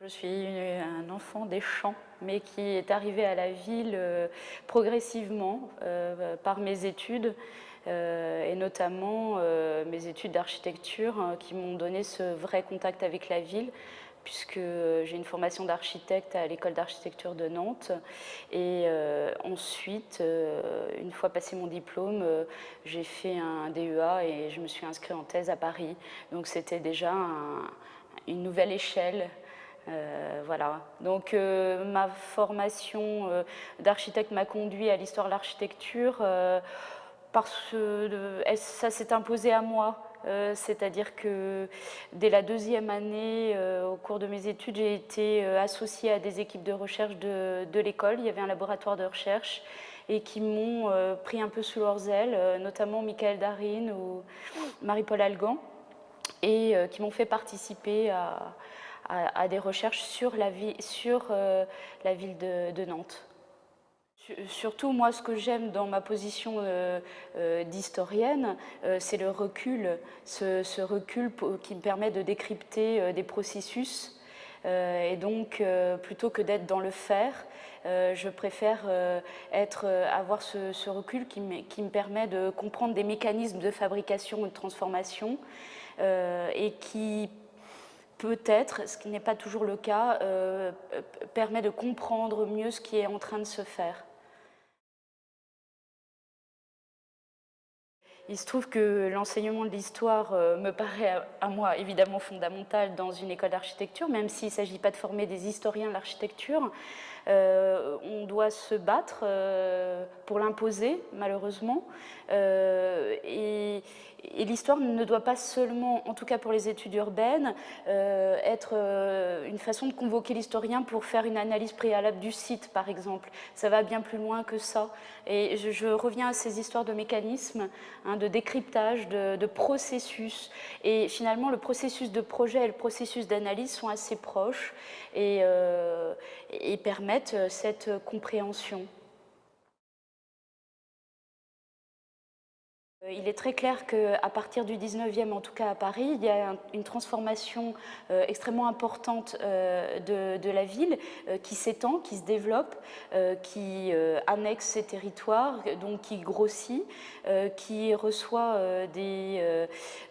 Je suis un enfant des champs, mais qui est arrivé à la ville progressivement par mes études, et notamment mes études d'architecture qui m'ont donné ce vrai contact avec la ville, puisque j'ai une formation d'architecte à l'école d'architecture de Nantes. Et ensuite, une fois passé mon diplôme, j'ai fait un DEA et je me suis inscrite en thèse à Paris. Donc c'était déjà une nouvelle échelle. Voilà. Donc ma formation d'architecte m'a conduit à l'histoire de l'architecture parce que ça s'est imposé à moi. C'est-à-dire que dès la deuxième année, au cours de mes études, j'ai été associée à des équipes de recherche de l'école. Il y avait un laboratoire de recherche et qui m'ont pris un peu sous leurs ailes, notamment Michael Darine ou Marie-Paul Algan, et qui m'ont fait participer à des recherches sur la ville de Nantes. Surtout, moi, ce que j'aime dans ma position d'historienne, c'est le recul, ce recul qui me permet de décrypter des processus. Et donc, plutôt que d'être dans le faire, je préfère avoir ce recul qui me permet de comprendre des mécanismes de fabrication et de transformation, et qui peut-être, ce qui n'est pas toujours le cas, permet de comprendre mieux ce qui est en train de se faire. Il se trouve que l'enseignement de l'histoire me paraît à moi évidemment fondamental dans une école d'architecture, même s'il ne s'agit pas de former des historiens de l'architecture. On doit se battre pour l'imposer, malheureusement. Et l'histoire ne doit pas seulement, en tout cas pour les études urbaines, être une façon de convoquer l'historien pour faire une analyse préalable du site, par exemple. Ça va bien plus loin que ça. Et je reviens à ces histoires de mécanismes, hein, de décryptage, de processus. Et finalement, le processus de projet et le processus d'analyse sont assez proches et permettent cette compréhension. Il est très clair qu'à partir du 19e, en tout cas à Paris, il y a une transformation extrêmement importante de la ville qui s'étend, qui se développe, qui annexe ses territoires, donc qui grossit, qui reçoit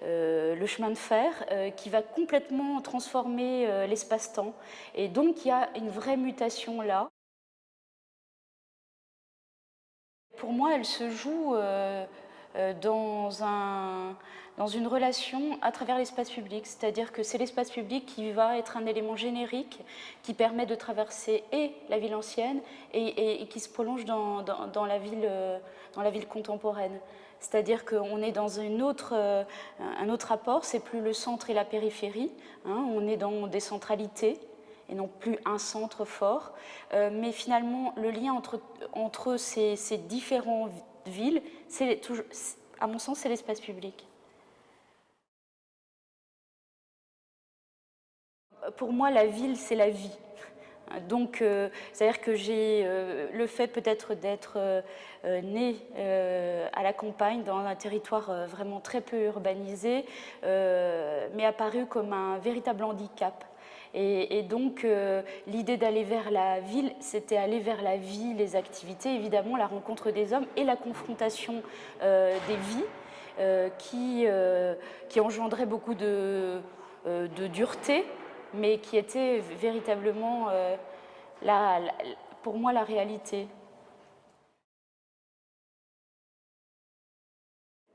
le chemin de fer, qui va complètement transformer l'espace-temps. Et donc il y a une vraie mutation là. Pour moi, elle se joue dans une relation à travers l'espace public, c'est-à-dire que c'est l'espace public qui va être un élément générique qui permet de traverser et la ville ancienne et qui se prolonge dans la ville contemporaine. C'est-à-dire qu'on est dans un autre rapport, c'est plus le centre et la périphérie, hein, on est dans des centralités et non plus un centre fort. Mais finalement, le lien entre ces différentes villes, à mon sens, c'est l'espace public. Pour moi, la ville, c'est la vie. Donc, c'est-à-dire que j'ai le fait peut-être d'être née à la campagne, dans un territoire vraiment très peu urbanisé, m'est apparu comme un véritable handicap. Et donc, l'idée d'aller vers la ville, c'était aller vers la vie, les activités, évidemment, la rencontre des hommes et la confrontation des vies qui engendraient beaucoup de dureté, mais qui était véritablement, pour moi, la réalité.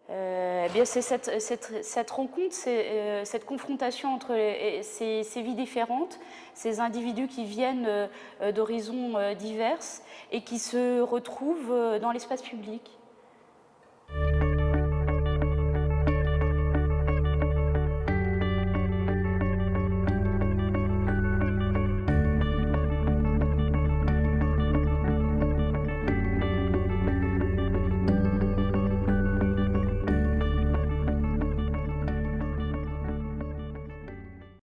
Eh bien, c'est cette rencontre, cette confrontation entre ces vies différentes, ces individus qui viennent d'horizons divers et qui se retrouvent dans l'espace public.